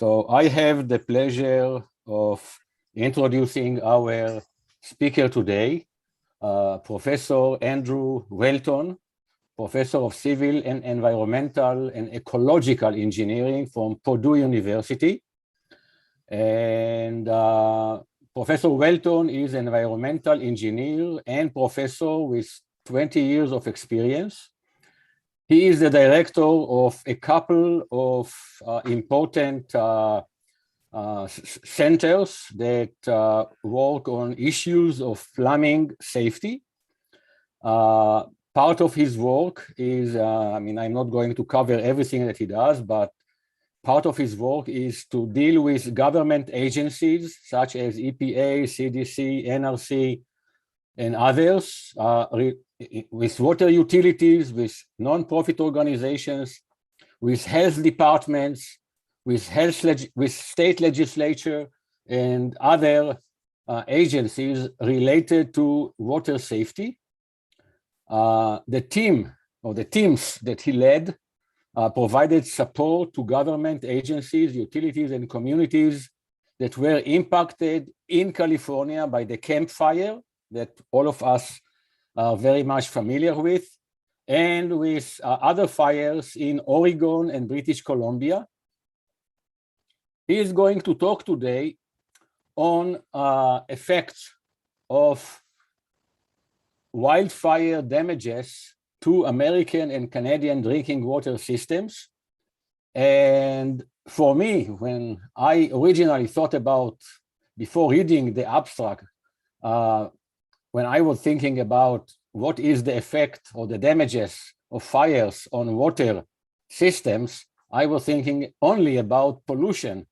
So I have the pleasure of introducing our speaker today, Professor Andrew Welton, Professor of Civil and Environmental and Ecological Engineering from Purdue University. And Professor Welton is an environmental engineer and professor with 20 years of experience. He is the director of a couple of important centers that work on issues of plumbing safety. Part of his work is, I'm not going to cover everything that he does, but part of his work is to deal with government agencies such as EPA, CDC, NRC, and others, with water utilities, with non-profit organizations, with health departments, with state legislature, and other agencies related to water safety. The teams that he led provided support to government agencies, utilities, and communities that were impacted in California by the Camp Fire that all of us are very much familiar with, and with other fires in Oregon and British Columbia. He is going to talk today on effects of wildfire damages to American and Canadian drinking water systems. And for me, when I originally thought about, before reading the abstract, when I was thinking about what is the effect or the damages of fires on water systems, I was thinking only about pollution.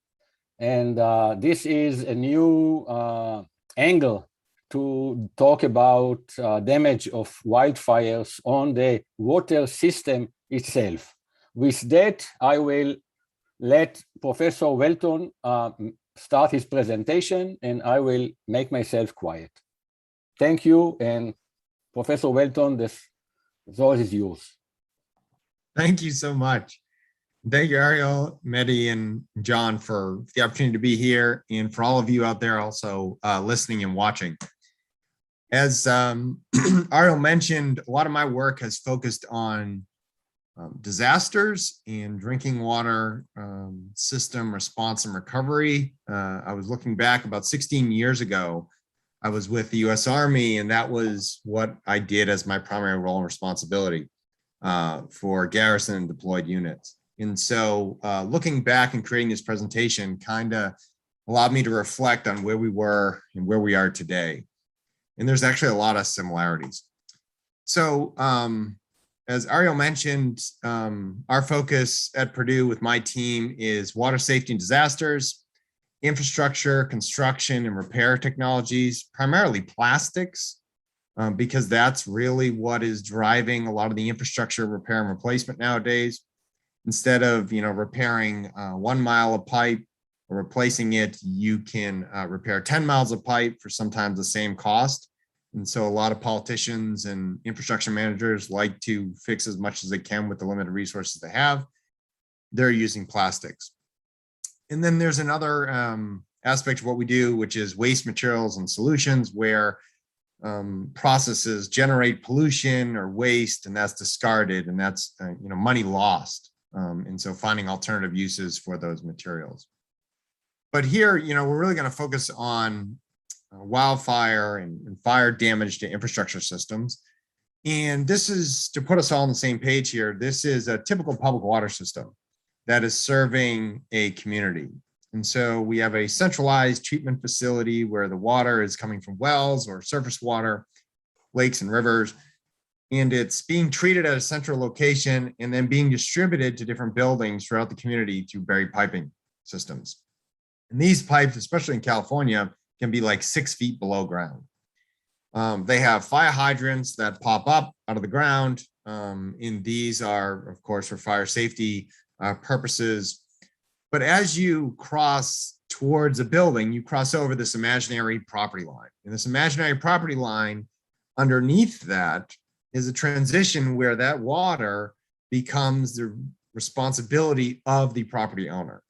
And this is a new angle to talk about damage of wildfires on the water system itself. With that, I will let Professor Welton start his presentation, and I will make myself quiet. Thank you, and Professor Welton, the floor is yours. Thank you so much. Thank you, Ariel, Mehdi, and John for the opportunity to be here, and for all of you out there also listening and watching. As Ariel mentioned, a lot of my work has focused on disasters and drinking water system response and recovery. I was looking back about 16 years ago. I was with the US Army, and that was what I did as my primary role and responsibility for garrison and deployed units. And so looking back and creating this presentation kind of allowed me to reflect on where we were and where we are today. And there's actually a lot of similarities. So as Ariel mentioned, our focus at Purdue with my team is water safety and disasters, infrastructure, construction, and repair technologies, primarily plastics, because that's really what is driving a lot of the infrastructure repair and replacement nowadays. Instead of repairing 1 mile of pipe or replacing it, you can repair 10 miles of pipe for sometimes the same cost. And so a lot of politicians and infrastructure managers like to fix as much as they can with the limited resources they have. They're using plastics. And then there's another aspect of what we do, which is waste materials and solutions, where processes generate pollution or waste, and that's discarded, and that's money lost. And so finding alternative uses for those materials. But here, we're really going to focus on wildfire and fire damage to infrastructure systems. And this is, to put us all on the same page here, this is a typical public water system that is serving a community. And so we have a centralized treatment facility where the water is coming from wells or surface water, lakes and rivers, and it's being treated at a central location and then being distributed to different buildings throughout the community through buried piping systems. And these pipes, especially in California, can be like 6 feet below ground. They have fire hydrants that pop up out of the ground, and these are, of course, for fire safety purposes. But as you cross towards a building, you cross over this imaginary property line. And this imaginary property line, underneath that is a transition where that water becomes the responsibility of the property owner.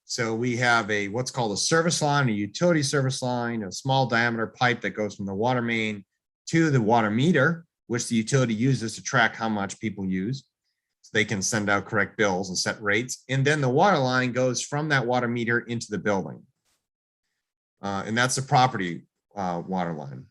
So we have what's called a service line, a utility service line, a small diameter pipe that goes from the water main to the water meter, which the utility uses to track how much people use. So they can send out correct bills and set rates. And then the water line goes from that water meter into the building. And that's the property water line.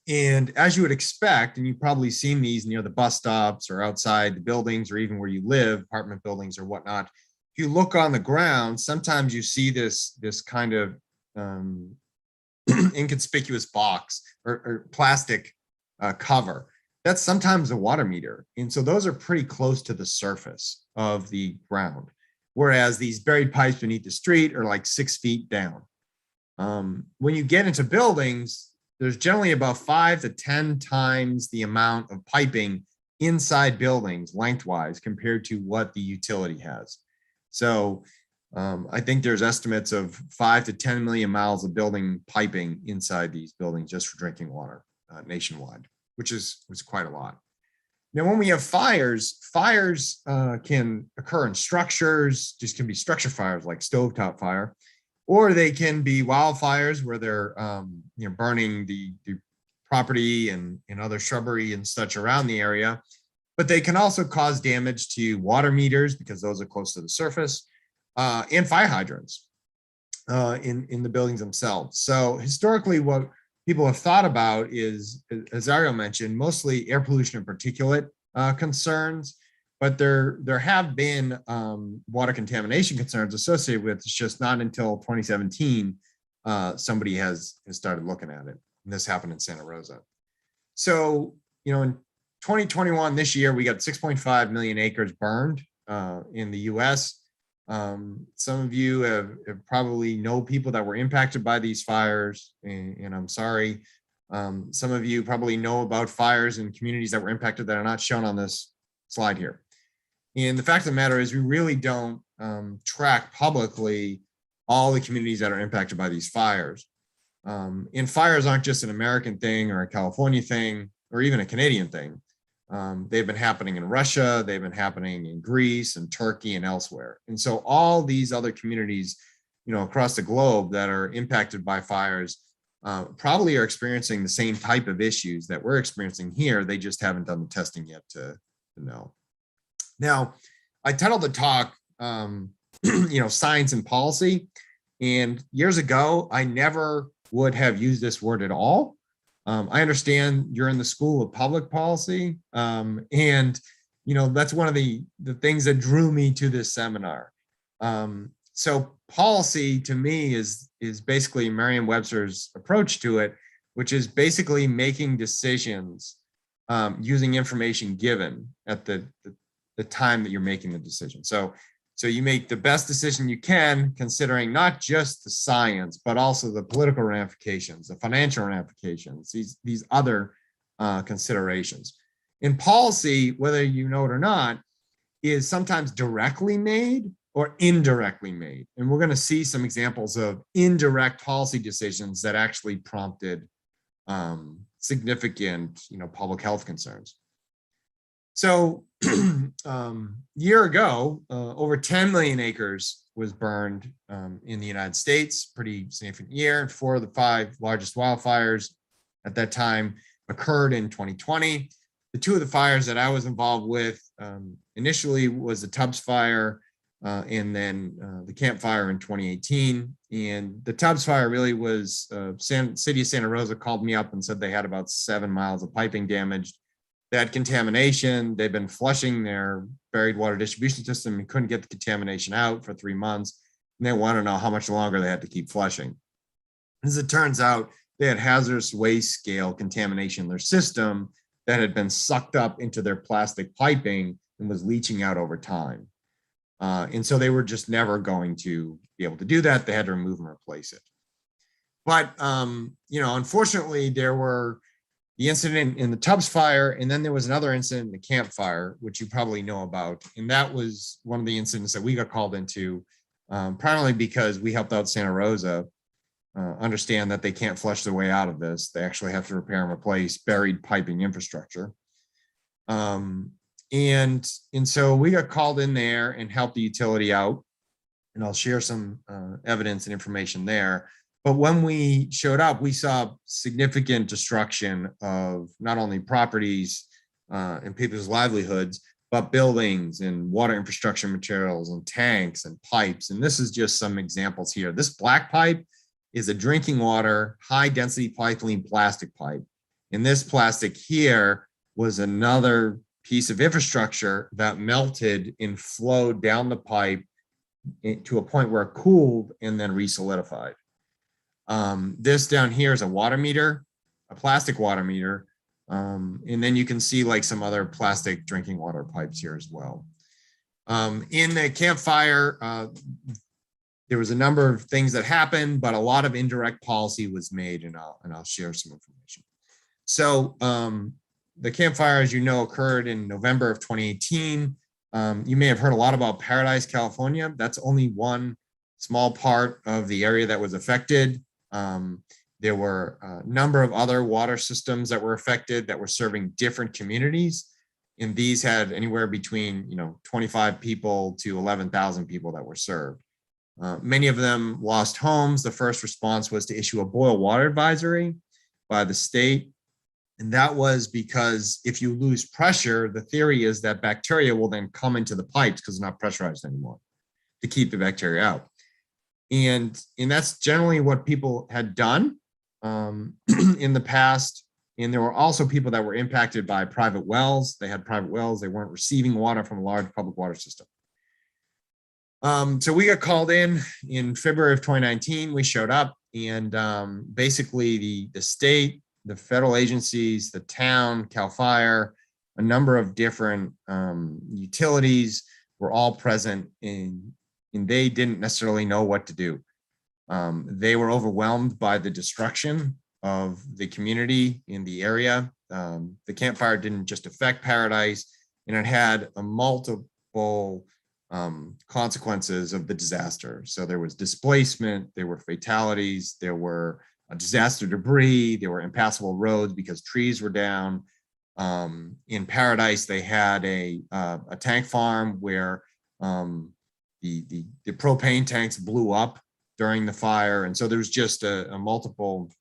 And as you would expect, and you've probably seen these near the bus stops or outside the buildings or even where you live, apartment buildings or whatnot, if you look on the ground, sometimes you see this kind of inconspicuous box or plastic cover. That's sometimes a water meter. And so those are pretty close to the surface of the ground. Whereas these buried pipes beneath the street are like 6 feet down. When you get into buildings, there's generally about 5 to 10 times the amount of piping inside buildings lengthwise compared to what the utility has. So I think there's estimates of 5 to 10 million miles of building piping inside these buildings just for drinking water nationwide, which is quite a lot. Now, when we have fires can occur in structures, just can be structure fires like stovetop fire, or they can be wildfires where they're burning the property and other shrubbery and such around the area. But they can also cause damage to water meters because those are close to the surface, and fire hydrants in the buildings themselves. So historically, what people have thought about is, as Ariel mentioned, mostly air pollution and particulate concerns. But there have been water contamination concerns associated with it. It's just not until 2017 somebody has started looking at it. And this happened in Santa Rosa. So, in 2021, this year, we got 6.5 million acres burned in the US. Some of you have probably know people that were impacted by these fires, and I'm sorry. Some of you probably know about fires in communities that were impacted that are not shown on this slide here. And the fact of the matter is we really don't track publicly all the communities that are impacted by these fires. And fires aren't just an American thing or a California thing or even a Canadian thing. They've been happening in Russia, they've been happening in Greece and Turkey and elsewhere. And so all these other communities, across the globe that are impacted by fires probably are experiencing the same type of issues that we're experiencing here. They just haven't done the testing yet to know. Now, I titled the talk, Science and Policy. And years ago, I never would have used this word at all. I understand you're in the School of Public Policy. And that's one of the things that drew me to this seminar. So policy to me is basically Merriam-Webster's approach to it, which is basically making decisions using information given at the time that you're making the decision. So you make the best decision you can, considering not just the science, but also the political ramifications, the financial ramifications, these other considerations. In policy, whether you know it or not, is sometimes directly made or indirectly made. And we're going to see some examples of indirect policy decisions that actually prompted significant, public health concerns. So year ago, over 10 million acres was burned in the United States, pretty significant year. 4 of the 5 largest wildfires at that time occurred in 2020. The 2 of the fires that I was involved with initially was the Tubbs fire and then the Camp Fire in 2018. And the Tubbs fire really was, City of Santa Rosa called me up and said they had about 7 miles of piping damaged. They had contamination. They've been flushing their buried water distribution system and couldn't get the contamination out for 3 months. And they want to know how much longer they had to keep flushing. As it turns out, they had hazardous waste scale contamination in their system that had been sucked up into their plastic piping and was leaching out over time. And so they were just never going to be able to do that. They had to remove and replace it. But, unfortunately, there were the incident in the Tubbs fire, and then there was another incident in the Camp Fire, which you probably know about. And that was one of the incidents that we got called into, primarily because we helped out Santa Rosa understand that they can't flush their way out of this. They actually have to repair and replace buried piping infrastructure. And so we got called in there and helped the utility out. and I'll share some evidence and information there. But when we showed up, we saw significant destruction of not only properties and people's livelihoods, but buildings and water infrastructure materials and tanks and pipes. And this is just some examples here. This black pipe is a drinking water, high density polyethylene plastic pipe. And this plastic here was another piece of infrastructure that melted and flowed down the pipe to a point where it cooled and then resolidified. This down here is a water meter, a plastic water meter. And then you can see like some other plastic drinking water pipes here as well. In the campfire, there was a number of things that happened, but a lot of indirect policy was made, and I'll share some information. So the campfire, as you know, occurred in November of 2018. You may have heard a lot about Paradise, California. That's only one small part of the area that was affected. There were a number of other water systems that were affected that were serving different communities. And these had anywhere between 25 people to 11,000 people that were served. Many of them lost homes. The first response was to issue a boil water advisory by the state. And that was because if you lose pressure, the theory is that bacteria will then come into the pipes because they're not pressurized anymore to keep the bacteria out. And that's generally what people had done in the past. And there were also people that were impacted by private wells. They had private wells. They weren't receiving water from a large public water system. So we got called in February of 2019. We showed up, and basically the state, the federal agencies, the town, CAL FIRE, a number of different utilities were all present, and they didn't necessarily know what to do. They were overwhelmed by the destruction of the community in the area. The campfire didn't just affect Paradise, and it had a multiple consequences of the disaster. So there was displacement, there were fatalities, there were disaster debris, there were impassable roads because trees were down. In Paradise, they had a tank farm where the propane tanks blew up during the fire. And so there was just a multiple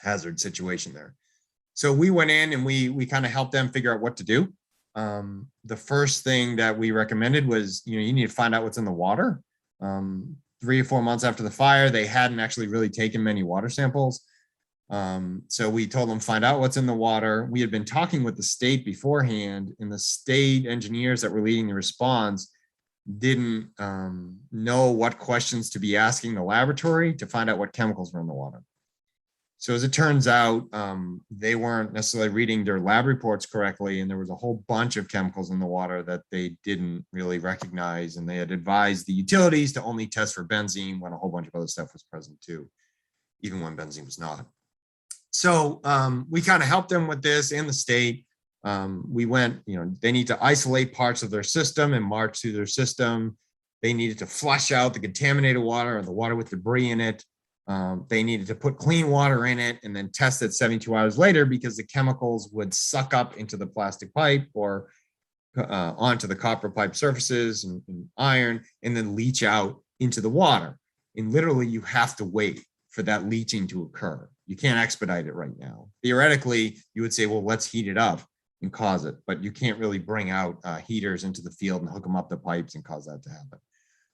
hazard situation there. So we went in and we kind of helped them figure out what to do. The first thing that we recommended was, you need to find out what's in the water. 3 or 4 months after the fire, they hadn't actually really taken many water samples. So we told them, find out what's in the water. We had been talking with the state beforehand, and the state engineers that were leading the response didn't know what questions to be asking the laboratory to find out what chemicals were in the water. So as it turns out, they weren't necessarily reading their lab reports correctly, and there was a whole bunch of chemicals in the water that they didn't really recognize, and they had advised the utilities to only test for benzene when a whole bunch of other stuff was present too, even when benzene was not. So we kind of helped them with this and the state. We went, they need to isolate parts of their system and march through their system. They needed to flush out the contaminated water or the water with debris in it. They needed to put clean water in it and then test it 72 hours later, because the chemicals would suck up into the plastic pipe or onto the copper pipe surfaces and iron, and then leach out into the water. And literally you have to wait for that leaching to occur. You can't expedite it right now. Theoretically, you would say, well, let's heat it up and cause it, but you can't really bring out heaters into the field and hook them up to pipes and cause that to happen.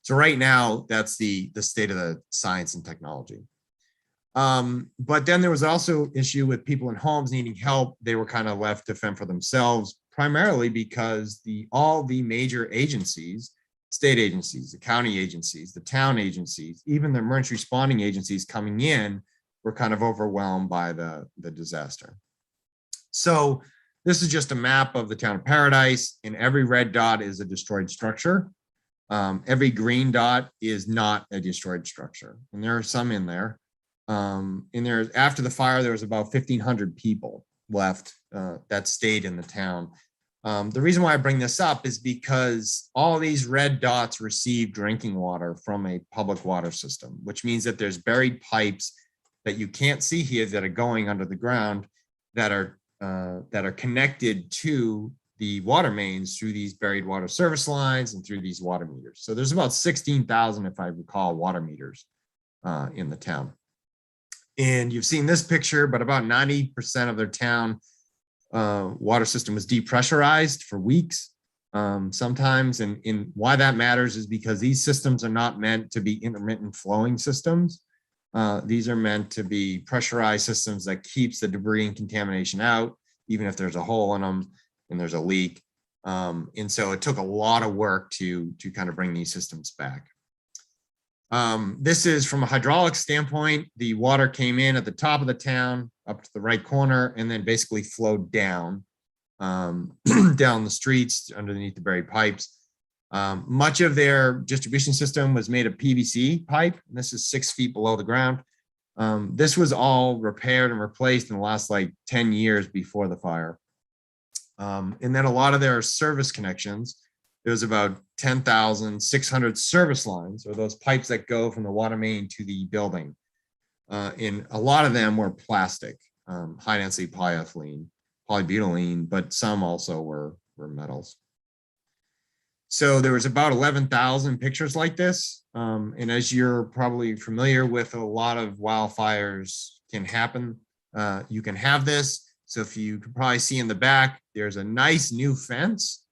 So right now, that's the state of the science and technology. But then there was also issue with people in homes needing help. They were kind of left to fend for themselves, primarily because all the major agencies, state agencies, the county agencies, the town agencies, even the emergency responding agencies coming in were kind of overwhelmed by the disaster. So this is just a map of the town of Paradise, and every red dot is a destroyed structure. Every green dot is not a destroyed structure, and there are some in there. After the fire, there was about 1,500 people left that stayed in the town. The reason why I bring this up is because all these red dots receive drinking water from a public water system, which means that there's buried pipes that you can't see here that are going under the ground that are connected to the water mains through these buried water service lines and through these water meters. So there's about 16,000, if I recall, water meters in the town. And you've seen this picture, but about 90% of their town water system was depressurized for weeks sometimes. And why that matters is because these systems are not meant to be intermittent flowing systems. These are meant to be pressurized systems that keeps the debris and contamination out, even if there's a hole in them and there's a leak. And so it took a lot of work to kind of bring these systems back. This is from a hydraulic standpoint. The water came in at the top of the town up to the right corner and then basically flowed down down the streets underneath the buried pipes. Much of their distribution system was made of PVC pipe, and this is 6 feet below the ground. This was all repaired and replaced in the last like 10 years before the fire. And then a lot of their service connections, there was about 10,600 service lines, or those pipes that go from the water main to the building. And a lot of them were plastic, high density polyethylene, polybutylene, but some also were metals. So there was about 11,000 pictures like this. And as you're probably familiar with, a lot of wildfires can happen. You can have this. So if you can probably see in the back, there's a nice new fence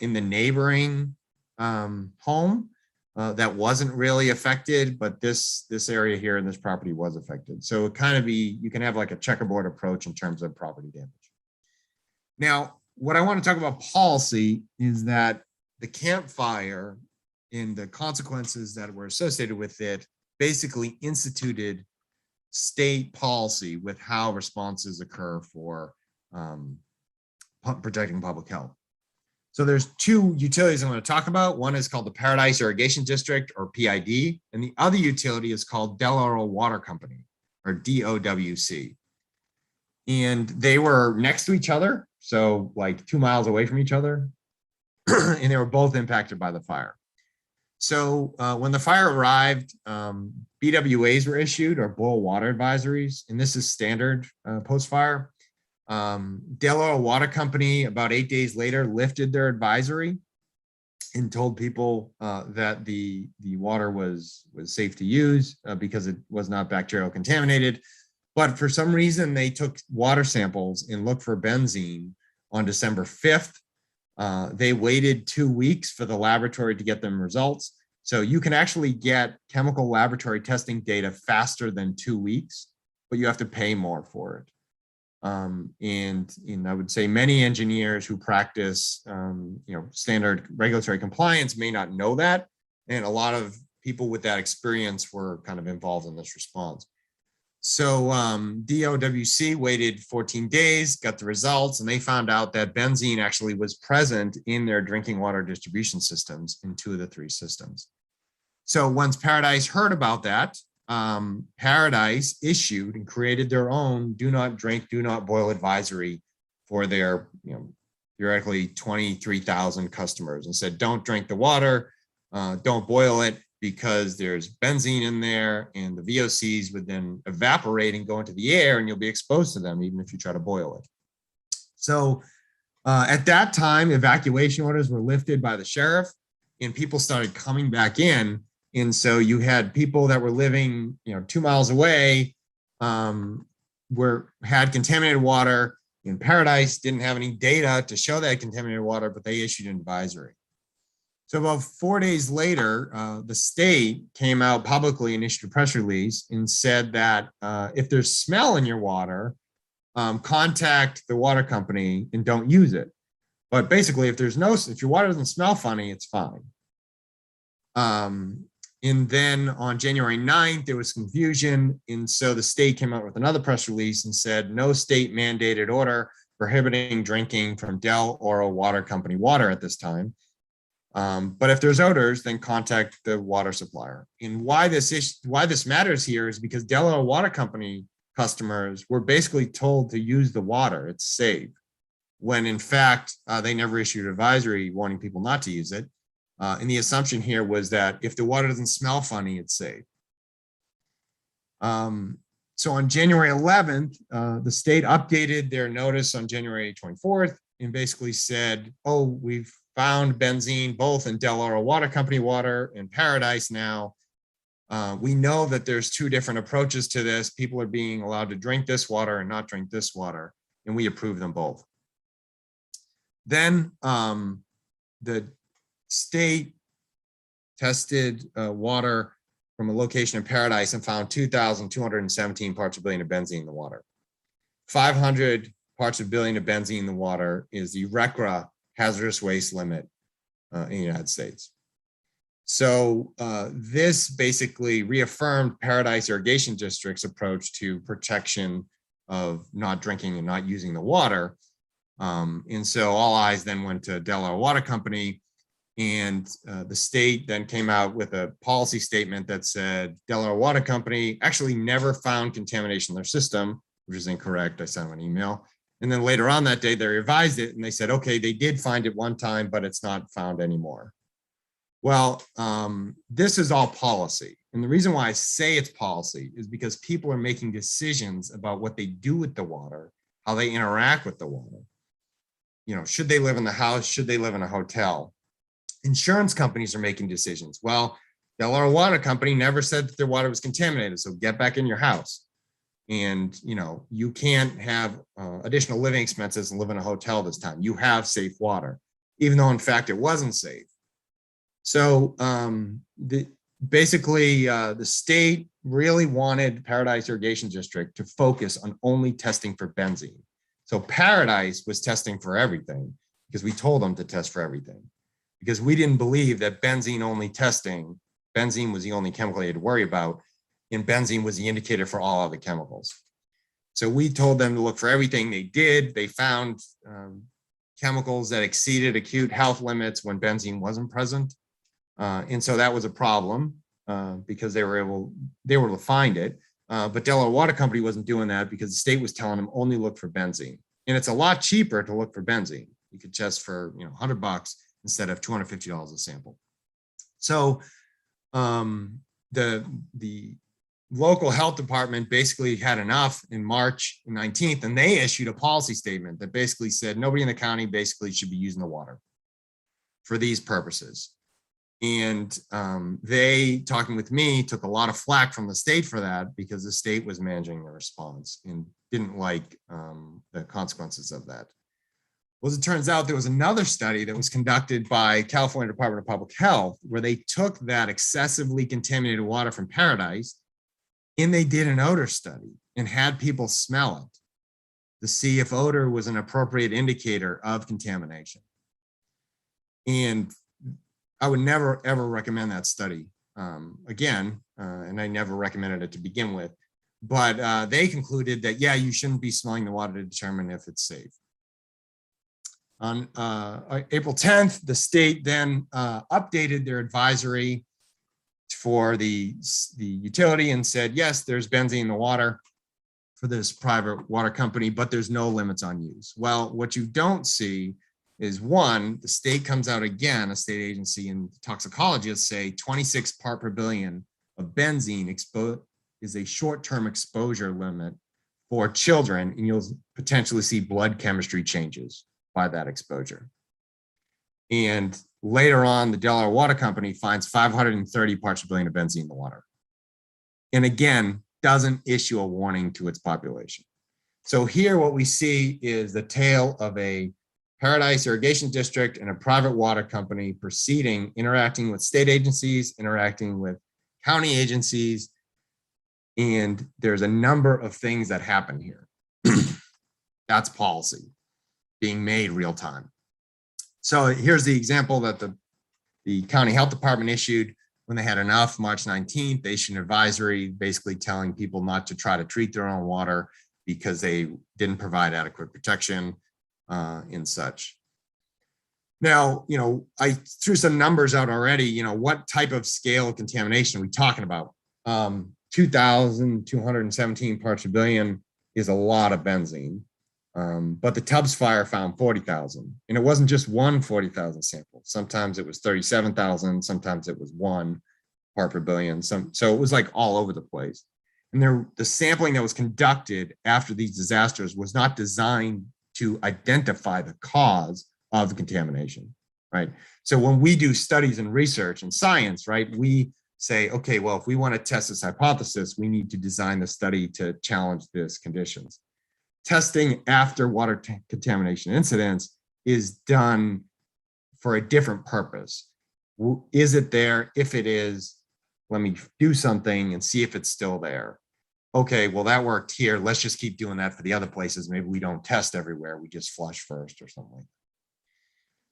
in the neighboring home that wasn't really affected, but this area here in this property was affected. So it kind of you can have like a checkerboard approach in terms of property damage. Now, what I want to talk about policy is that the campfire and the consequences that were associated with it basically instituted state policy with how responses occur for protecting public health. So there's 2 utilities I'm going to talk about. One is called the Paradise Irrigation District, or PID, and the other utility is called Delaware Water Company, or DOWC. And they were next to each other, so like 2 miles away from each other, and they were both impacted by the fire. So when the fire arrived, BWAs were issued, or boil water advisories, and this is standard post-fire. Delaware Water Company, about 8 days later, lifted their advisory and told people that the water was safe to use because it was not bacterial contaminated. But for some reason, they took water samples and looked for benzene on December 5th. They waited 2 weeks for the laboratory to get them results. So you can actually get chemical laboratory testing data faster than 2 weeks, but you have to pay more for it. And I would say many engineers who practice, standard regulatory compliance may not know that. And a lot of people with that experience were kind of involved in this response. So DOWC waited 14 days, got the results, and they found out that benzene actually was present in their drinking water distribution systems in 2 of the 3 systems. So once Paradise heard about that, Paradise issued and created their own do not drink, do not boil advisory for their, theoretically 23,000 customers, and said, don't drink the water, don't boil it, because there's benzene in there, and the VOCs would then evaporate and go into the air, and you'll be exposed to them even if you try to boil it. So at that time, evacuation orders were lifted by the sheriff, and people started coming back in. And so you had people that were living, 2 miles away, had contaminated water. In Paradise, didn't have any data to show that contaminated water, but they issued an advisory. So about 4 days later, the state came out publicly and issued a press release and said that if there's smell in your water, contact the water company and don't use it. But basically, if your water doesn't smell funny, it's fine. And then on January 9th, there was confusion. And so the state came out with another press release and said, no state mandated order prohibiting drinking from Delaware Water Company water at this time. But if there's odors, then contact the water supplier. And why this matters here is because Delaware Water Company customers were basically told to use the water. It's safe, when in fact, they never issued an advisory warning people not to use it. And the assumption here was that if the water doesn't smell funny, it's safe. So on January 11th, the state updated their notice on January 24th and basically said, oh, we've found benzene both in Delaware Water Company water and Paradise now. We know that there's two different approaches to this. People are being allowed to drink this water and not drink this water, and we approve them both. Then the state tested water from a location in Paradise and found 2,217 parts per billion of benzene in the water. 500 parts per billion of benzene in the water is the RCRA hazardous waste limit in the United States. So this basically reaffirmed Paradise Irrigation District's approach to protection of not drinking and not using the water. And so all eyes then went to Delaware Water Company, and the state then came out with a policy statement that said Delaware Water Company actually never found contamination in their system, which is incorrect. I sent them an email. And then later on that day, they revised it and they said, okay, they did find it one time, but it's not found anymore. Well, this is all policy. And the reason why I say it's policy is because people are making decisions about what they do with the water, how they interact with the water. You know, should they live in the house? Should they live in a hotel? Insurance companies are making decisions. Well, Delaware Water Company never said that their water was contaminated, so get back in your house. And, you know, you can't have additional living expenses and live in a hotel this time. You have safe water, even though in fact it wasn't safe. So basically the state really wanted Paradise Irrigation District to focus on only testing for benzene. So Paradise was testing for everything because we told them to test for everything, because we didn't believe that benzene only testing, benzene was the only chemical they had to worry about, and benzene was the indicator for all other chemicals. So we told them to look for everything. They did. They found chemicals that exceeded acute health limits when benzene wasn't present. And so that was a problem because they were able to find it. But Delaware Water Company wasn't doing that because the state was telling them only look for benzene. And it's a lot cheaper to look for benzene. You could test for, you know, $100 instead of $250 a sample. So the local health department basically had enough in March 19th, and they issued a policy statement that basically said nobody in the county basically should be using the water for these purposes. And they, talking with me, took a lot of flack from the state for that because the state was managing the response and didn't like the consequences of that. Well, as it turns out, there was another study that was conducted by California Department of Public Health where they took that excessively contaminated water from Paradise and they did an odor study and had people smell it to see if odor was an appropriate indicator of contamination. And I would never, ever recommend that study again, and I never recommended it to begin with, but they concluded that, yeah, you shouldn't be smelling the water to determine if it's safe. On April 10th, the state then updated their advisory for the utility and said, yes, there's benzene in the water for this private water company, but there's no limits on use. Well, what you don't see is, one, the state comes out again, a state agency and toxicologists say 26 part per billion of benzene is a short-term exposure limit for children, and you'll potentially see blood chemistry changes by that exposure. And later on, the Delaware Water Company finds 530 parts per billion of benzene in the water. And again, doesn't issue a warning to its population. So here what we see is the tale of a Paradise Irrigation District and a private water company proceeding, interacting with state agencies, interacting with county agencies, and there's a number of things that happen here. That's policy being made real time. So here's the example that the county health department issued when they had enough. March 19th, they issued an advisory basically telling people not to try to treat their own water because they didn't provide adequate protection and such. Now, you know, I threw some numbers out already. You know, what type of scale of contamination are we talking about? 2,217 parts per billion is a lot of benzene. But the Tubbs fire found 40,000, and it wasn't just one 40,000 sample. Sometimes it was 37,000, sometimes it was 1 part per billion. So it was like all over the place. And the sampling that was conducted after these disasters was not designed to identify the cause of the contamination, right? So when we do studies and research and science, right, we say, okay, well, if we want to test this hypothesis, we need to design the study to challenge these conditions. Testing after water contamination incidents is done for a different purpose. Is it there? If it is, let me do something and see if it's still there. Okay, well, that worked here. Let's just keep doing that for the other places. Maybe we don't test everywhere. We just flush first or something like that.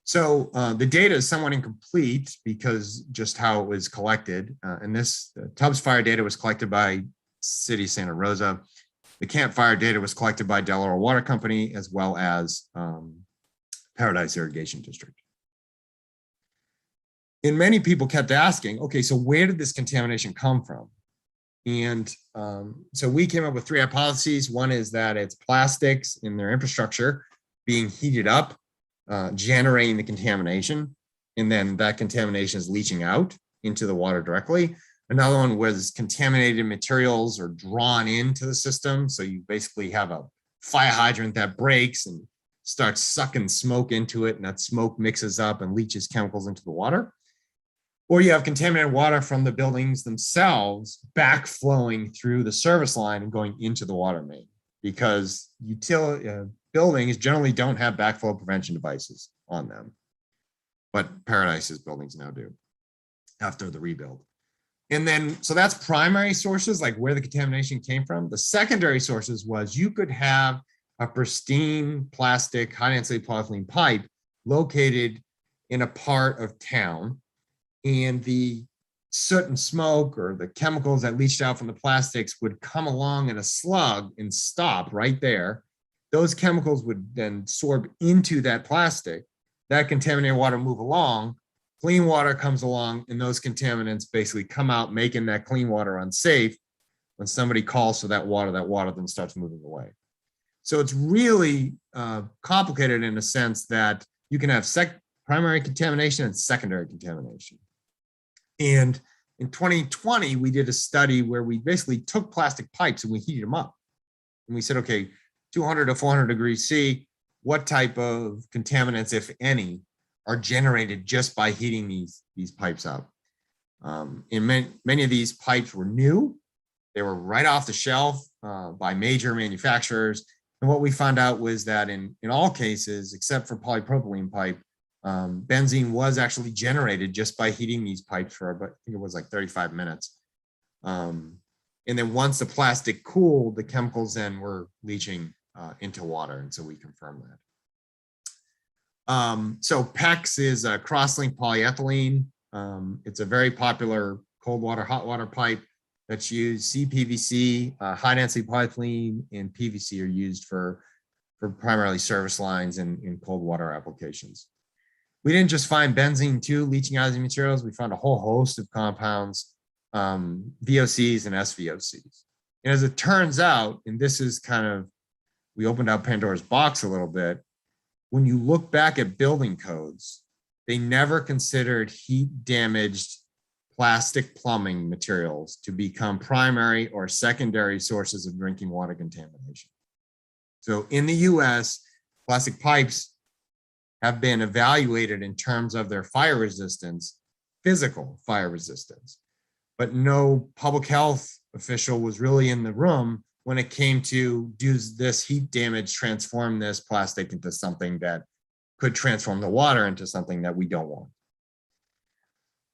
So the data is somewhat incomplete because just how it was collected. And this Tubbs fire data was collected by City of Santa Rosa. The Camp Fire data was collected by Delaware Water Company, as well as Paradise Irrigation District. And many people kept asking, okay, so where did this contamination come from? And so we came up with three hypotheses. One is that it's plastics in their infrastructure being heated up, generating the contamination, and then that contamination is leaching out into the water directly. Another one was contaminated materials are drawn into the system. So you basically have a fire hydrant that breaks and starts sucking smoke into it, and that smoke mixes up and leaches chemicals into the water. Or you have contaminated water from the buildings themselves backflowing through the service line and going into the water main, because buildings generally don't have backflow prevention devices on them, but Paradise's buildings now do after the rebuild. And then, so that's primary sources, like where the contamination came from. The secondary sources was you could have a pristine plastic, high density polyethylene pipe located in a part of town, and the soot and smoke or the chemicals that leached out from the plastics would come along in a slug and stop right there. Those chemicals would then sorb into that plastic. That contaminated water move along, clean water comes along, and those contaminants basically come out, making that clean water unsafe. When somebody calls for that water then starts moving away. So it's really complicated in a sense that you can have primary contamination and secondary contamination. And in 2020, we did a study where we basically took plastic pipes and we heated them up. And we said, okay, 200 to 400 degrees C, what type of contaminants, if any, are generated just by heating these pipes up? And many of these pipes were new. They were right off the shelf by major manufacturers. And what we found out was that in all cases, except for polypropylene pipe, benzene was actually generated just by heating these pipes for about, I think it was like 35 minutes. And then once the plastic cooled, the chemicals then were leaching into water. And so we confirmed that. So PEX is a cross-linked polyethylene. It's a very popular cold water, hot water pipe that's used. CPVC, high density polyethylene, and PVC are used for primarily service lines and in cold water applications. We didn't just find benzene too leaching out of these materials. We found a whole host of compounds, VOCs and SVOCs. And as it turns out, and this is kind of, we opened up Pandora's box a little bit. When you look back at building codes, they never considered heat damaged plastic plumbing materials to become primary or secondary sources of drinking water contamination. So in the US, plastic pipes have been evaluated in terms of their fire resistance, physical fire resistance, but no public health official was really in the room when it came to, does this heat damage transform this plastic into something that could transform the water into something that we don't want?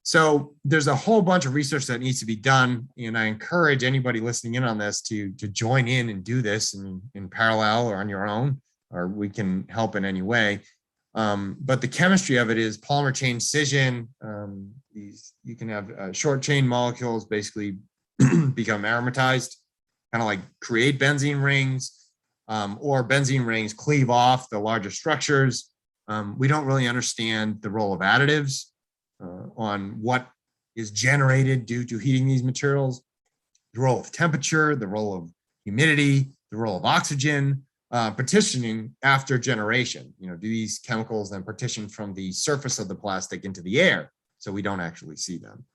So there's a whole bunch of research that needs to be done, and I encourage anybody listening in on this to join in and do this in parallel or on your own, or we can help in any way. But the chemistry of it is polymer chain scission. You can have short chain molecules basically become aromatized, kind of like create benzene rings, or benzene rings cleave off the larger structures. We don't really understand the role of additives on what is generated due to heating these materials, the role of temperature, the role of humidity, the role of oxygen, partitioning after generation. Do these chemicals then partition from the surface of the plastic into the air so we don't actually see them?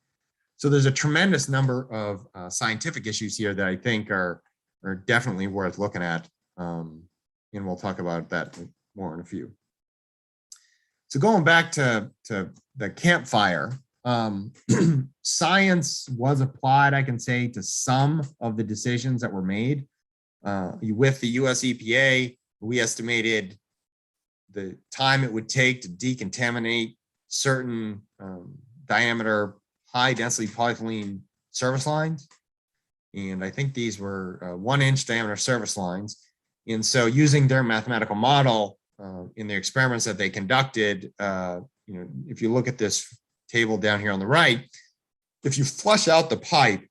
So there's a tremendous number of scientific issues here that I think are definitely worth looking at. And and we'll talk about that more in a few. So going back to the campfire, science was applied, I can say, to some of the decisions that were made. With the US EPA, we estimated the time it would take to decontaminate certain diameter, high density polyethylene service lines. And I think these were 1-inch diameter service lines. And so using their mathematical model in the experiments that they conducted, if you look at this table down here on the right, if you flush out the pipe,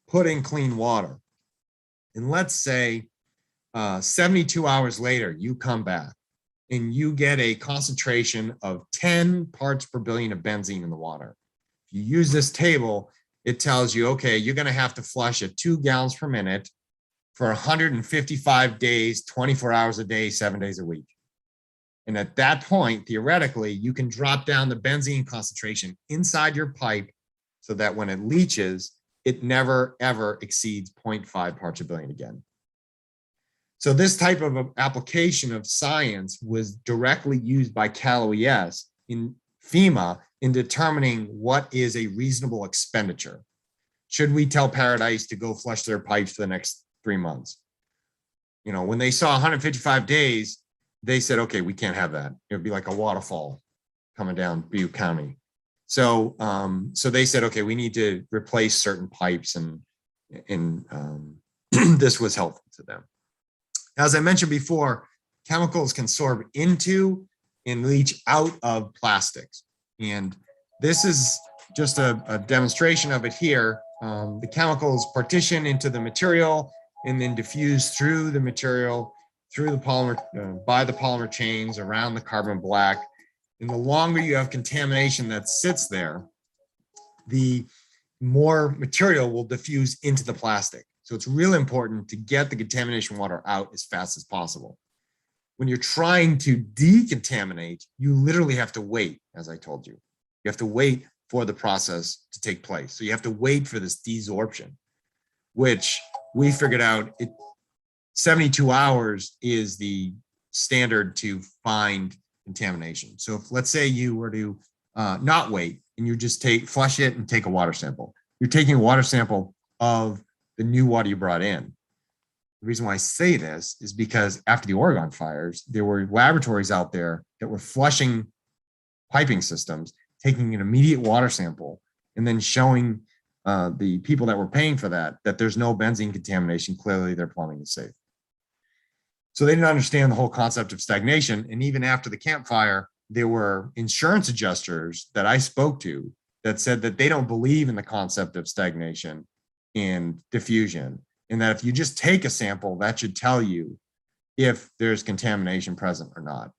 put in clean water, and let's say 72 hours later, you come back and you get a concentration of 10 parts per billion of benzene in the water. If you use this table, it tells you, okay, you're going to have to flush at 2 gallons per minute for 155 days, 24 hours a day, 7 days a week. And at that point, theoretically, you can drop down the benzene concentration inside your pipe so that when it leaches, it never, ever exceeds 0.5 parts per billion again. So this type of application of science was directly used by Cal OES in FEMA in determining what is a reasonable expenditure. Should we tell Paradise to go flush their pipes for the next 3 months? When they saw 155 days, they said, okay, we can't have that. It would be like a waterfall coming down Butte County. So they said, okay, we need to replace certain pipes, and this was helpful to them. As I mentioned before, chemicals can sorb into and leach out of plastics. And this is just a demonstration of it here. The chemicals partition into the material and then diffuse through the material, through the polymer, by the polymer chains around the carbon black. And the longer you have contamination that sits there, the more material will diffuse into the plastic. So it's really important to get the contamination water out as fast as possible. When you're trying to decontaminate, you literally have to wait, as I told you. You have to wait for the process to take place. So you have to wait for this desorption, which we figured out 72 hours is the standard to find contamination. So if, let's say you were to not wait and you just flush it and take a water sample, you're taking a water sample of the new water you brought in. The reason why I say this is because after the Oregon fires, there were laboratories out there that were flushing piping systems, taking an immediate water sample, and then showing the people that were paying for that there's no benzene contamination. Clearly, their plumbing is safe. So they didn't understand the whole concept of stagnation. And even after the campfire, there were insurance adjusters that I spoke to that said that they don't believe in the concept of stagnation and diffusion, and that if you just take a sample, that should tell you if there's contamination present or not.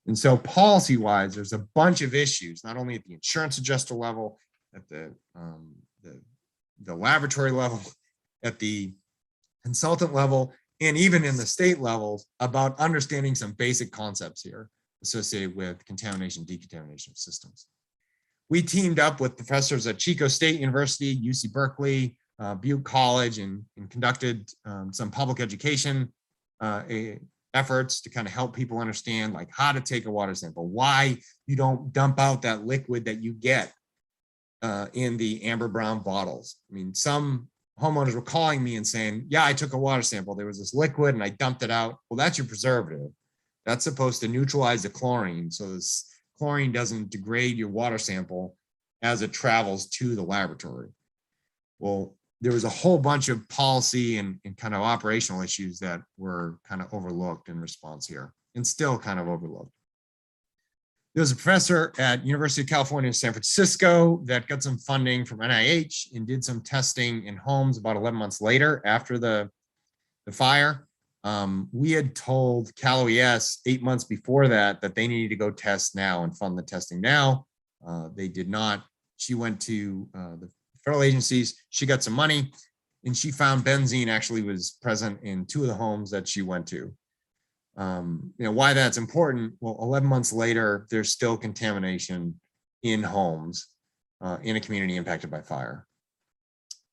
And so policy-wise, there's a bunch of issues, not only at the insurance adjuster level, at the laboratory level, at the consultant level, and even in the state levels, about understanding some basic concepts here associated with contamination, decontamination systems. We teamed up with professors at Chico State University, UC Berkeley, Butte College, and conducted some public education efforts to kind of help people understand like how to take a water sample, why you don't dump out that liquid that you get in the amber brown bottles. I mean, some homeowners were calling me and saying, yeah, I took a water sample. There was this liquid and I dumped it out. Well, that's your preservative. That's supposed to neutralize the chlorine. So this chlorine doesn't degrade your water sample as it travels to the laboratory. Well, there was a whole bunch of policy and kind of operational issues that were kind of overlooked in response here, and still kind of overlooked. There was a professor at University of California, San Francisco that got some funding from NIH and did some testing in homes about 11 months later after the fire. We had told Cal OES 8 months before that they needed to go test now and fund the testing now. They did not. She went to the federal agencies, she got some money, and she found benzene actually was present in 2 of the homes that she went to. Why that's important? Well, 11 months later, there's still contamination in homes in a community impacted by fire.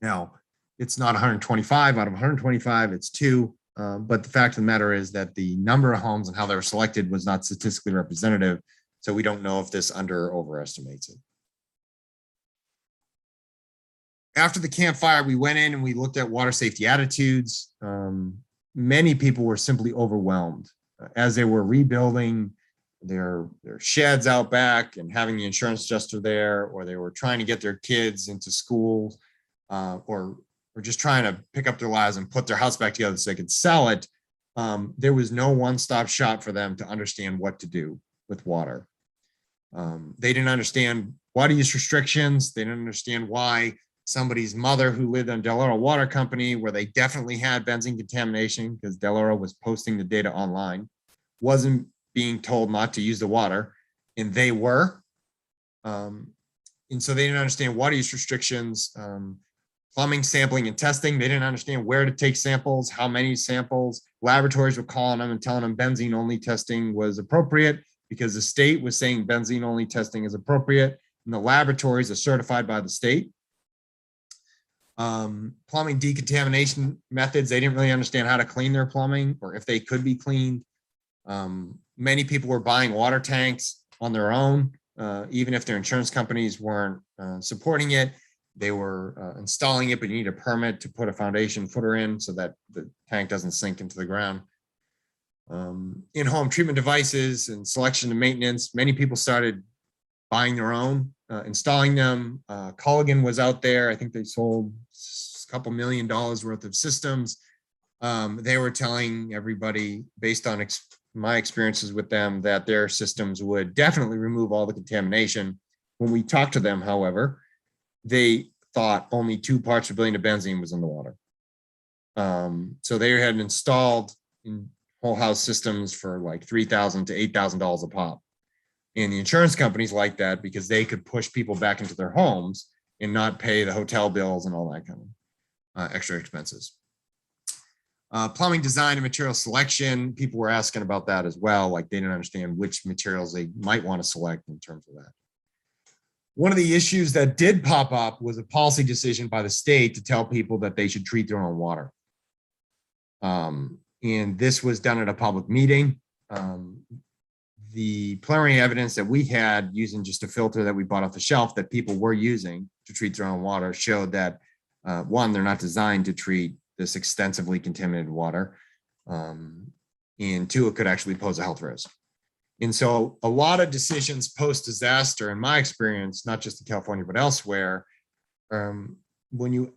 Now, it's not 125 out of 125, it's 2. But the fact of the matter is that the number of homes and how they were selected was not statistically representative. So we don't know if this under or overestimates it. After the campfire, we went in and we looked at water safety attitudes. Many people were simply overwhelmed as they were rebuilding their sheds out back and having the insurance adjuster there, or they were trying to get their kids into school, or just trying to pick up their lives and put their house back together so they could sell it. There was no one-stop shop for them to understand what to do with water. They didn't understand water use restrictions. They didn't understand why somebody's mother who lived on Del Oro Water Company, where they definitely had benzene contamination because Del Oro was posting the data online, wasn't being told not to use the water, and they were. And so they didn't understand water use restrictions, plumbing, sampling, and testing. They didn't understand where to take samples, how many samples. Laboratories were calling them and telling them benzene only testing was appropriate because the state was saying benzene only testing is appropriate, and the laboratories are certified by the state. Plumbing decontamination methods, they didn't really understand how to clean their plumbing or if they could be cleaned. Many people were buying water tanks on their own, even if their insurance companies weren't supporting it. They were installing it, but you need a permit to put a foundation footer in so that the tank doesn't sink into the ground. In-home treatment devices and selection and maintenance, many people started buying their own, installing them. Culligan was out there. I think they sold a couple $1 million worth of systems. They were telling everybody, based on my experiences with them, that their systems would definitely remove all the contamination. When we talked to them, however, they thought only 2 parts per billion of benzene was in the water. So they had installed in whole house systems for like $3,000 to $8,000 a pop. And the insurance companies liked that because they could push people back into their homes and not pay the hotel bills and all that kind of extra expenses. Plumbing design and material selection, people were asking about that as well. Like they didn't understand which materials they might want to select in terms of that. One of the issues that did pop up was a policy decision by the state to tell people that they should treat their own water. And this was done at a public meeting. The preliminary evidence that we had using just a filter that we bought off the shelf that people were using to treat their own water showed that, one, they're not designed to treat this extensively contaminated water, and two, it could actually pose a health risk. And so a lot of decisions post-disaster, in my experience, not just in California, but elsewhere, when you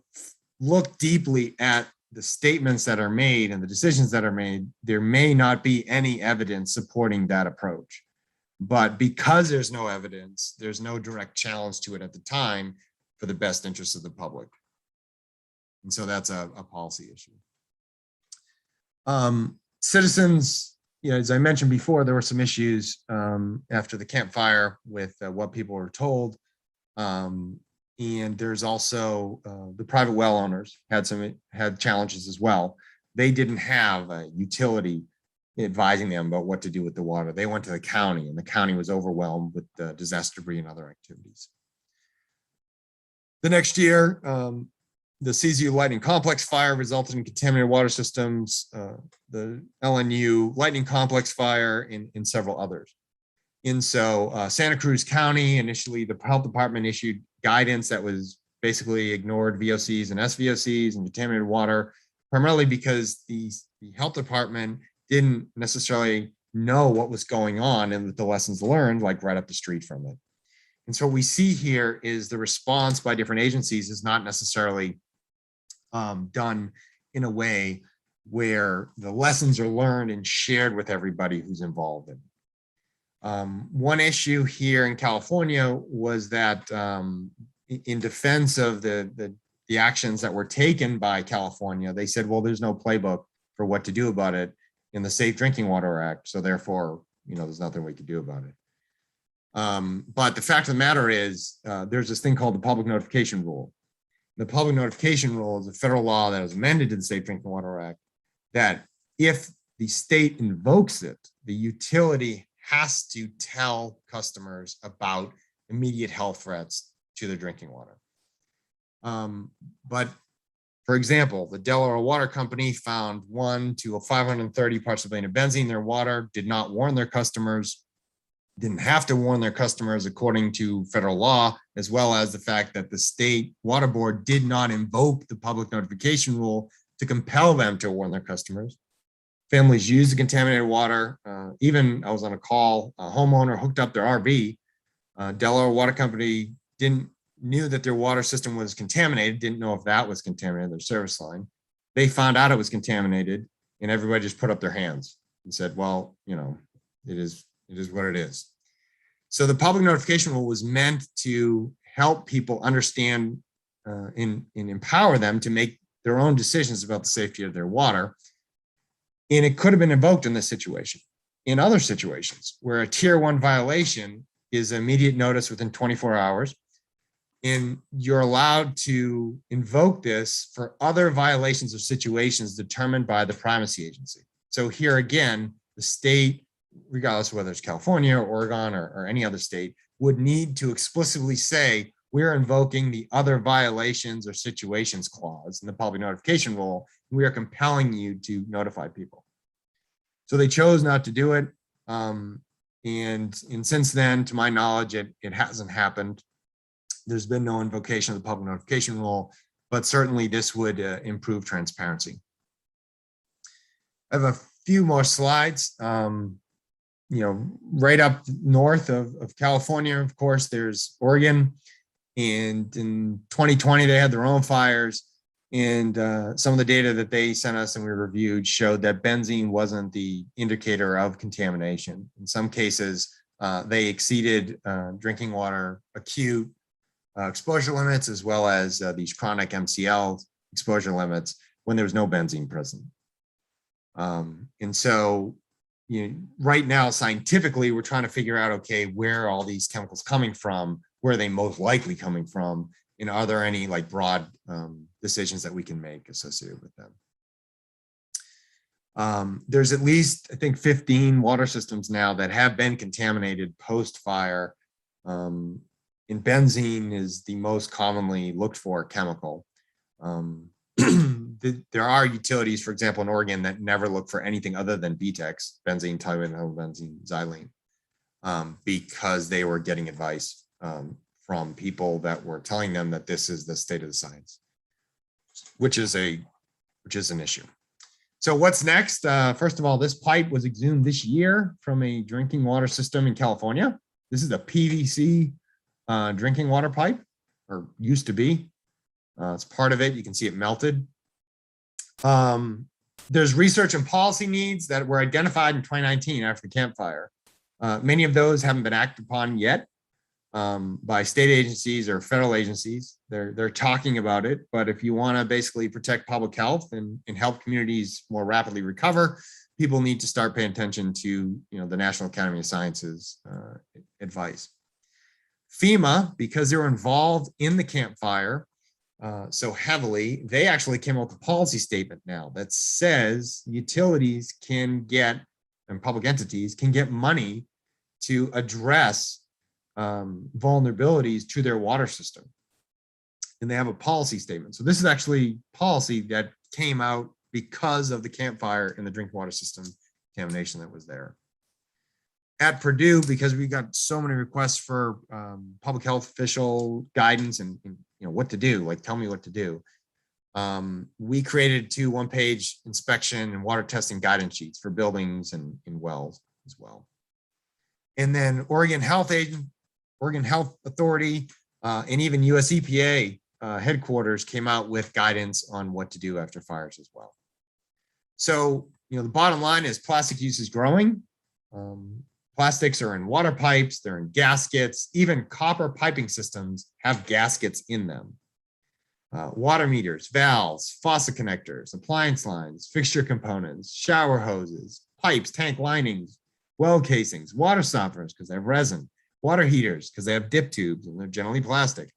look deeply at the statements that are made and the decisions that are made, there may not be any evidence supporting that approach. But because there's no evidence, there's no direct challenge to it at the time for the best interests of the public. And so that's a policy issue. Citizens, as I mentioned before, there were some issues after the campfire with what people were told. And there's also the private well owners had challenges as well. They didn't have a utility advising them about what to do with the water. They went to the county, and the county was overwhelmed with disaster debris and other activities. The next year, the CZU Lightning Complex fire resulted in contaminated water systems, the LNU Lightning Complex fire, and several others. And so Santa Cruz County, initially the health department issued guidance that was basically ignored VOCs and SVOCs and contaminated water, primarily because the health department didn't necessarily know what was going on and the lessons learned, like right up the street from it. And so what we see here is the response by different agencies is not necessarily done in a way where the lessons are learned and shared with everybody who's involved in it. One issue here in California was that in defense of the actions that were taken by California, they said, well, there's no playbook for what to do about it in the Safe Drinking Water Act. So therefore, there's nothing we could do about it. But the fact of the matter is there's this thing called the public notification rule. The public notification rule is a federal law that was amended to the Safe Drinking Water Act that if the state invokes it, the utility has to tell customers about immediate health threats to their drinking water. But For example, the Delaware Water Company found 1 to 530 parts per billion of benzene in their water, did not warn their customers, didn't have to warn their customers according to federal law, as well as the fact that the state water board did not invoke the public notification rule to compel them to warn their customers. Families use the contaminated water. Even I was on a call, a homeowner hooked up their RV. Delaware Water Company knew that their water system was contaminated, didn't know if that was contaminated, their service line. They found out it was contaminated, and everybody just put up their hands and said, well, you know, it is what it is. So the public notification rule was meant to help people understand and empower them to make their own decisions about the safety of their water. And it could have been invoked in this situation. In other situations where a tier 1 violation is immediate notice within 24 hours, and you're allowed to invoke this for other violations or situations determined by the primacy agency. So here again, the state, regardless of whether it's California or Oregon or any other state, would need to explicitly say, we're invoking the other violations or situations clause in the public notification rule. We are compelling you to notify people. So they chose not to do it. And since then, to my knowledge, it hasn't happened. There's been no invocation of the public notification rule, but certainly this would improve transparency. I have a few more slides. You know, right up north of California, of course, there's Oregon. And in 2020, they had their own fires. And some of the data that they sent us and we reviewed showed that benzene wasn't the indicator of contamination. In some cases, they exceeded drinking water acute exposure limits, as well as these chronic MCL exposure limits when there was no benzene present. And so, you know, right now, scientifically, we're trying to figure out, okay, where are all these chemicals coming from? Where are they most likely coming from? And are there any like broad decisions that we can make associated with them? There's at least, I think, 15 water systems now that have been contaminated post-fire. And benzene is the most commonly looked for chemical. There are utilities, for example, in Oregon that never look for anything other than BTEX, benzene, toluene, benzene, xylene, because they were getting advice from people that were telling them that this is the state of the science, which is an issue. So what's next? First of all, this pipe was exhumed this year from a drinking water system in California. This is a PVC drinking water pipe, or used to be. It's part of it. You can see it melted. There's research and policy needs that were identified in 2019 after the Camp Fire. Many of those haven't been acted upon yet by state agencies or federal agencies. They're talking about it, but if you want to basically protect public health and help communities more rapidly recover, people need to start paying attention to, you know, the National Academy of Sciences advice. FEMA, because they were involved in the Camp Fire so heavily, they actually came up with a policy statement now that says utilities can get, and public entities can get money to address vulnerabilities to their water system. And they have a policy statement. So this is actually policy that came out because of the Camp Fire and the drinking water system contamination that was there. At Purdue, because we got so many requests for public health official guidance and you know what to do, like tell me what to do. We created 2 one-page inspection and water testing guidance sheets for buildings and wells as well. And then Oregon Health Authority, and even US EPA headquarters came out with guidance on what to do after fires as well. So, you know, the bottom line is plastic use is growing. Plastics are in water pipes, they're in gaskets, even copper piping systems have gaskets in them. Water meters, valves, faucet connectors, appliance lines, fixture components, shower hoses, pipes, tank linings, well casings, water softeners because they have resin, water heaters because they have dip tubes and they're generally plastic,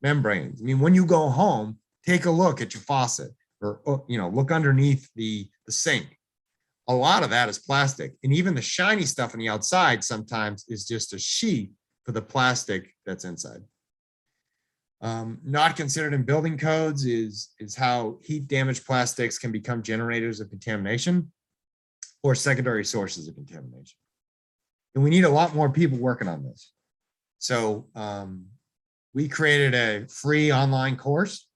membranes. I mean, when you go home, take a look at your faucet or, you know, look underneath the sink. A lot of that is plastic. And even the shiny stuff on the outside sometimes is just a sheet for the plastic that's inside. Not considered in building codes is how heat damaged plastics can become generators of contamination or secondary sources of contamination. And we need a lot more people working on this. So we created a free online course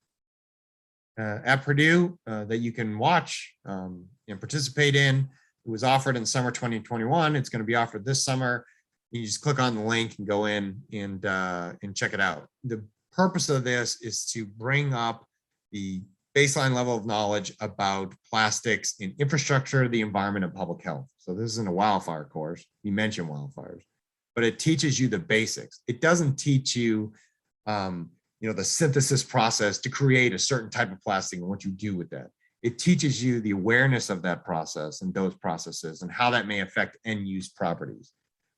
at Purdue that you can watch and participate in. It was offered in summer 2021. It's going to be offered this summer. You just click on the link and go in and check it out. The purpose of this is to bring up the baseline level of knowledge about plastics in infrastructure, the environment, and public health. So this isn't a wildfire course. You mentioned wildfires, but it teaches you the basics. It doesn't teach you, the synthesis process to create a certain type of plastic and what you do with that. It teaches you the awareness of that process and those processes and how that may affect end use properties,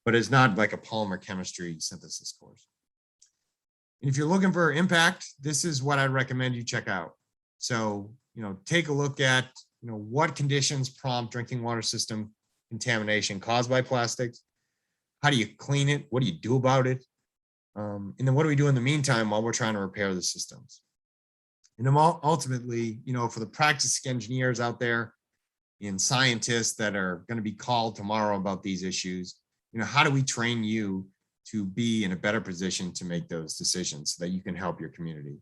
but it's not like a polymer chemistry synthesis course. And if you're looking for impact, this is what I'd recommend you check out. So, take a look at, what conditions prompt drinking water system contamination caused by plastics. How do you clean it? What do you do about it? And then what do we do in the meantime while we're trying to repair the systems? And ultimately, for the practice engineers out there and scientists that are going to be called tomorrow about these issues, how do we train you to be in a better position to make those decisions so that you can help your community?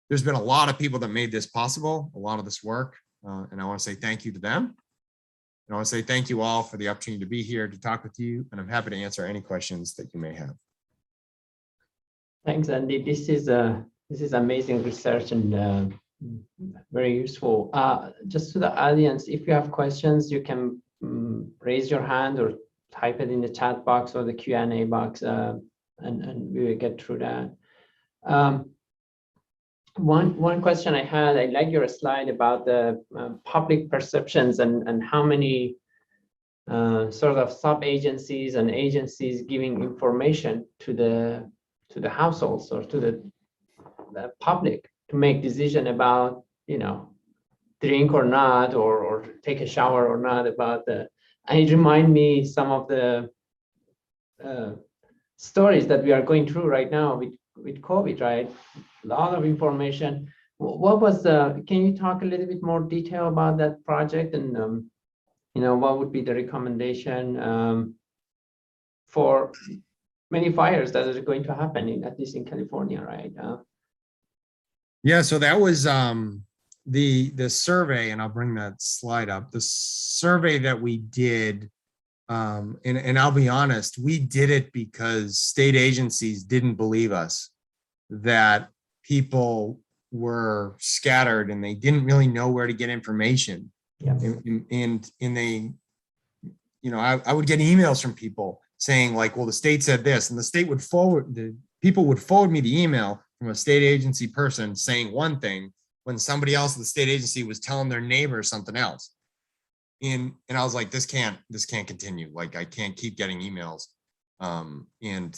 There's been a lot of people that made this possible, a lot of this work, and I want to say thank you to them. And I want to say thank you all for the opportunity to be here to talk with you, and I'm happy to answer any questions that you may have. Thanks, Andy. This is amazing research and very useful. Just to the audience, if you have questions, you can raise your hand or type it in the chat box or the Q&A box, and we will get through that. One question I had, I like your slide about the public perceptions and how many sort of sub-agencies and agencies giving information to the households or to the public to make decision about, drink or not, or take a shower or not about the, and it remind me some of the stories that we are going through right now with COVID, right? A lot of information. What was can you talk a little bit more detail about that project and, what would be the recommendation for many fires that are going to happen at least in California, right? Yeah, so that was the survey, and I'll bring that slide up. The survey that we did, and I'll be honest, we did it because state agencies didn't believe us that people were scattered and they didn't really know where to get information. Yeah. And they, I would get emails from people saying like, well, the state said this, and the state would people would forward me the email from a state agency person saying one thing when somebody else at the state agency was telling their neighbor something else. And I was like, this can't continue. Like, I can't keep getting emails and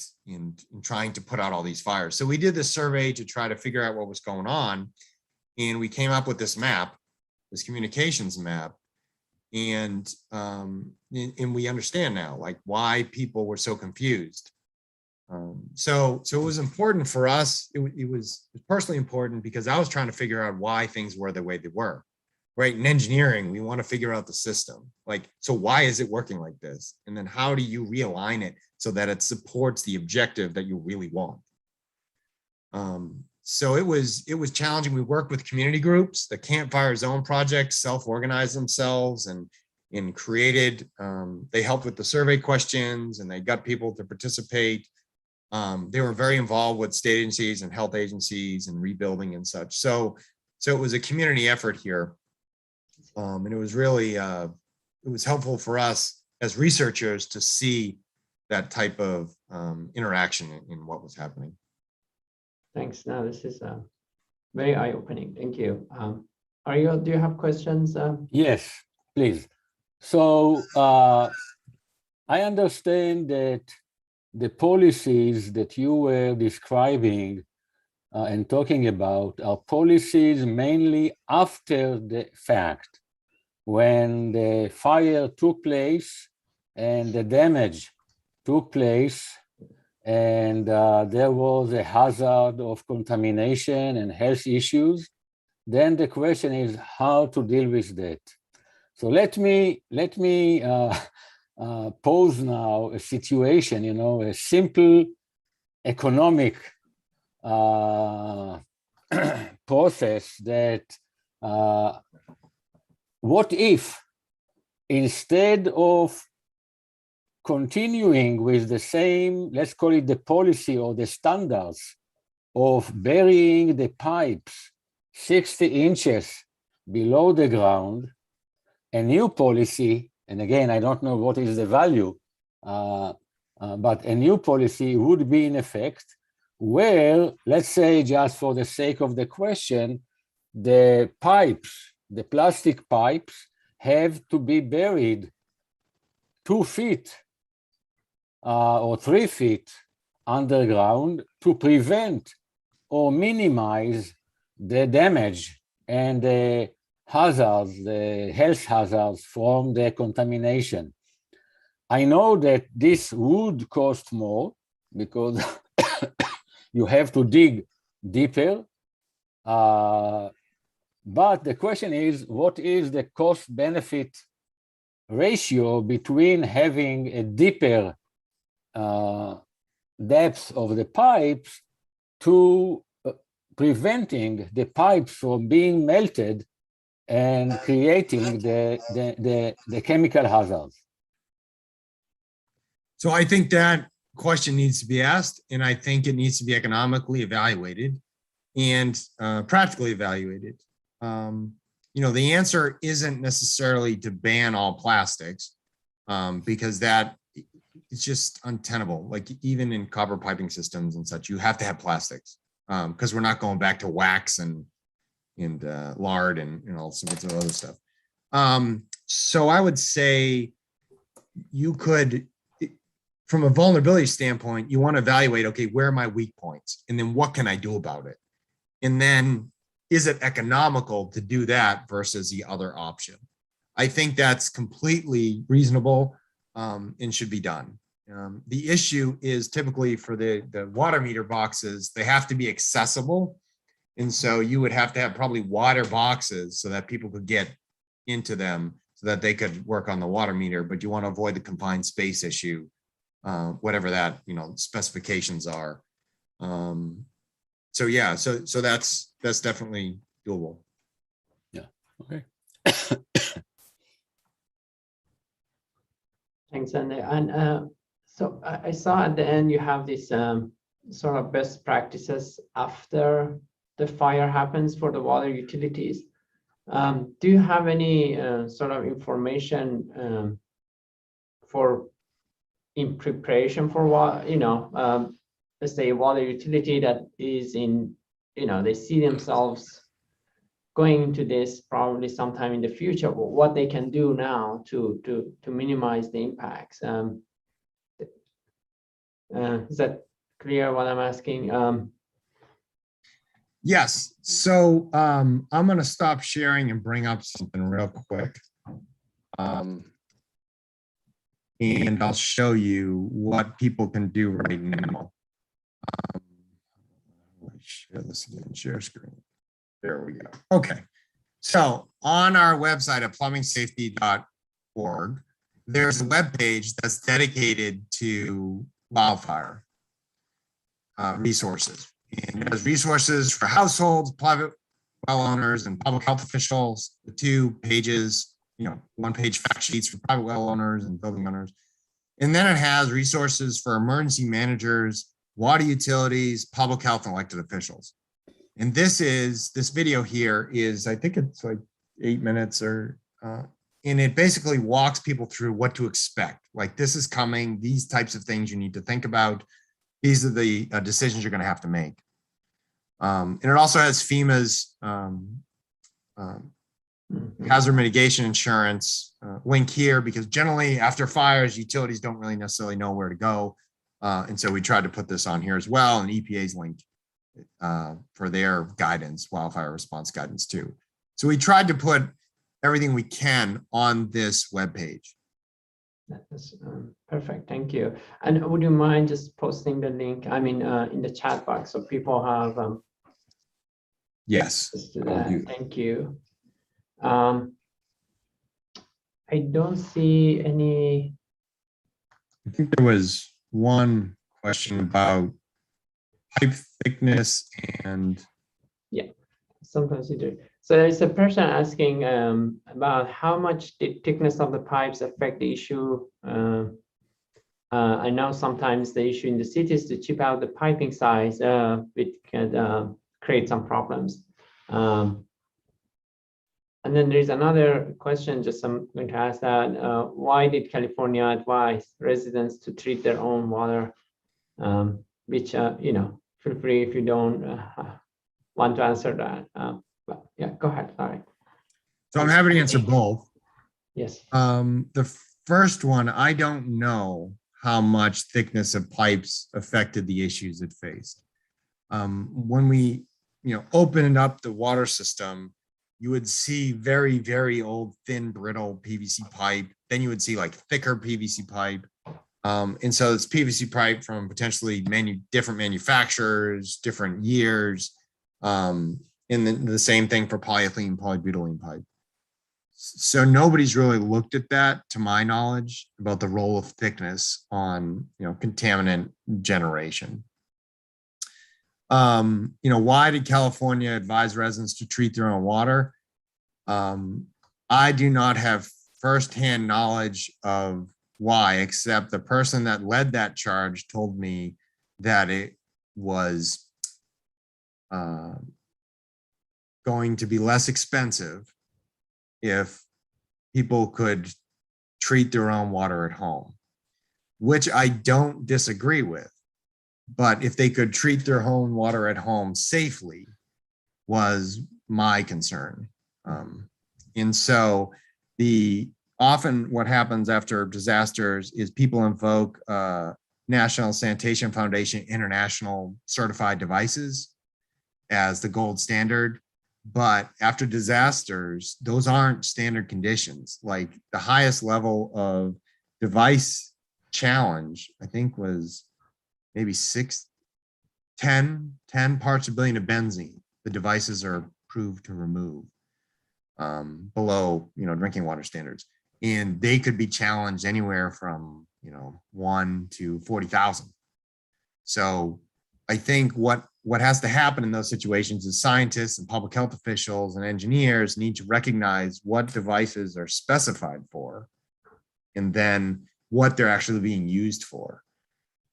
trying to put out all these fires. So we did this survey to try to figure out what was going on. And we came up with this map, this communications map. And we understand now, like, why people were so confused. So it was important for us. It was personally important because I was trying to figure out why things were the way they were. Right? In engineering, we want to figure out the system. Like, so why is it working like this? And then how do you realign it so that it supports the objective that you really want? So it was challenging. We worked with community groups. The Campfire Zone Project self-organized themselves and created, they helped with the survey questions and they got people to participate. They were very involved with state agencies and health agencies and rebuilding and such. So it was a community effort here. And it was really, it was helpful for us as researchers to see that type of interaction in what was happening. Thanks. No, this is very eye-opening. Thank you. Ariel, do you have questions? Yes, please. So I understand that the policies that you were describing and talking about are policies mainly after the fact, when the fire took place and the damage took place, and there was a hazard of contamination and health issues, then the question is how to deal with that. So let me pose now a situation, a simple economic process that what if instead of continuing with the same, let's call it the policy or the standards of burying the pipes 60 inches below the ground, a new policy, and again, I don't know what is the value, but a new policy would be in effect where, let's say, just for the sake of the question, the pipes, the plastic pipes have to be buried 2 feet or 3 feet underground to prevent or minimize the damage and the hazards, the health hazards from the contamination. I know that this would cost more because you have to dig deeper. But the question is, what is the cost-benefit ratio between having a deeper depth of the pipes to preventing the pipes from being melted and creating the chemical hazards? So I think that question needs to be asked, and I think it needs to be economically evaluated and practically evaluated. The answer isn't necessarily to ban all plastics because that it's just untenable. Like even in copper piping systems and such, you have to have plastics because we're not going back to wax and lard and all sorts of other stuff. So I would say you could, from a vulnerability standpoint, you want to evaluate, okay, where are my weak points? And then what can I do about it? And then is it economical to do that versus the other option? I think that's completely reasonable and should be done. The issue is typically for the water meter boxes, they have to be accessible. And so you would have to have probably water boxes so that people could get into them so that they could work on the water meter, but you want to avoid the confined space issue, whatever that, specifications are. So yeah, so that's definitely doable. Yeah, okay. Thanks, Andy. And so I saw at the end you have this sort of best practices after the fire happens for the water utilities. Do you have any sort of information for in preparation for what, let's say a water utility that is in, they see themselves going into this probably sometime in the future, what they can do now to minimize the impacts? Is that clear what I'm asking? Yes. So I'm going to stop sharing and bring up something real quick. And I'll show you what people can do right now. Share this again, share screen. There we go. Okay. So on our website at plumbingsafety.org, there's a web page that's dedicated to wildfire resources. And there's resources for households, private well owners, and public health officials. The 2 pages, 1-page fact sheets for private well owners and building owners. And then it has resources for emergency managers, water utilities, public health, and elected officials. And this video here is, I think it's like 8 minutes and it basically walks people through what to expect. Like this is coming, these types of things you need to think about. These are the decisions you're going to have to make. And it also has FEMA's hazard mitigation insurance link here, because generally after fires, utilities don't really necessarily know where to go. And so we tried to put this on here as well, and EPA's link for their guidance, wildfire response guidance too. So we tried to put everything we can on this webpage. That's perfect. Thank you. And would you mind just posting the link? I mean, in the chat box, so people have Yes. access to I'll that. do that. Thank you. I don't see any. I think there was one question about pipe thickness and Sometimes you do. So there's a person asking about how much the thickness of the pipes affect the issue. I know sometimes the issue in the city is to chip out the piping size, which can create some problems. And then there's another question, just I'm going to ask that, why did California advise residents to treat their own water? Which, you know, feel free if you don't want to answer that. But yeah, go ahead. All right. so I'm happy to answer both. Yes. The first one, I don't know how much thickness of pipes affected the issues it faced. When we, opened up the water system, you would see very, very old, thin, brittle PVC pipe. Then you would see like thicker PVC pipe. And so it's PVC pipe from potentially different manufacturers, different years. And then the same thing for polyethylene, polybutylene pipe. So nobody's really looked at that, to my knowledge, about the role of thickness on, contaminant generation. Why did California advise residents to treat their own water? I do not have firsthand knowledge of why, except the person that led that charge told me that it was going to be less expensive if people could treat their own water at home, which I don't disagree with. But if they could treat their own water at home safely was my concern. And so often what happens after disasters is people invoke National Sanitation Foundation International Certified Devices as the gold standard. But after disasters, those aren't standard conditions. Like the highest level of device challenge, I think, was maybe 10 parts per billion of benzene. The devices are approved to remove below, drinking water standards. And they could be challenged anywhere from, 1 to 40,000. So I think what has to happen in those situations is scientists and public health officials and engineers need to recognize what devices are specified for, and then what they're actually being used for.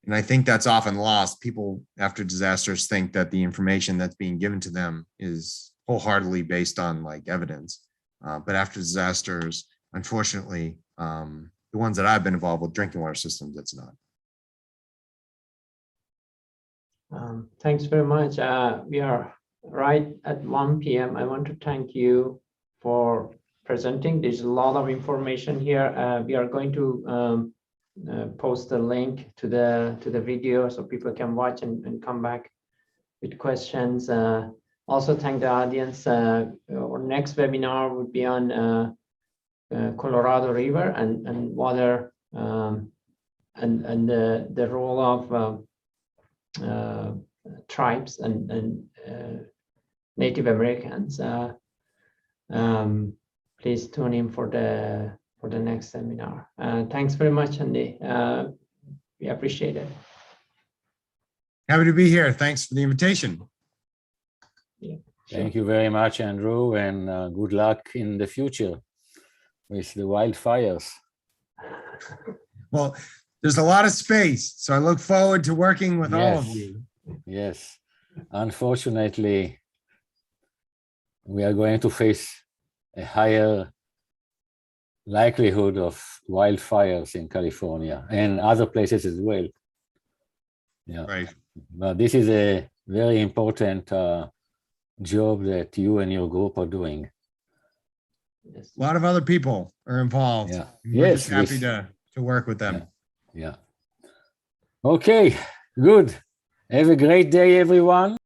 And I think that's often lost. People after disasters think that the information that's being given to them is wholeheartedly based on like evidence. But after disasters, unfortunately, the ones that I've been involved with, drinking water systems, it's not. Thanks very much. We are right at 1 p.m. I want to thank you for presenting. There's a lot of information here. We are going to post a link to the video so people can watch and come back with questions. Also thank the audience. Our next webinar would be on Colorado River and water and the role of tribes and Native Americans. Please tune in for the next seminar. Thanks very much, Andy. We appreciate it. Happy to be here. Thanks for the invitation. Yeah, Thank you very much, Andrew, and good luck in the future with the wildfires. Well, there's a lot of space, so I look forward to working with all of you. Yes. Unfortunately, we are going to face a higher likelihood of wildfires in California and other places as well. Yeah. Right. But this is a very important job that you and your group are doing. Yes. A lot of other people are involved. Yeah. We're Yes, just happy yes. to work with them. Yeah. Okay, good. Have a great day, everyone.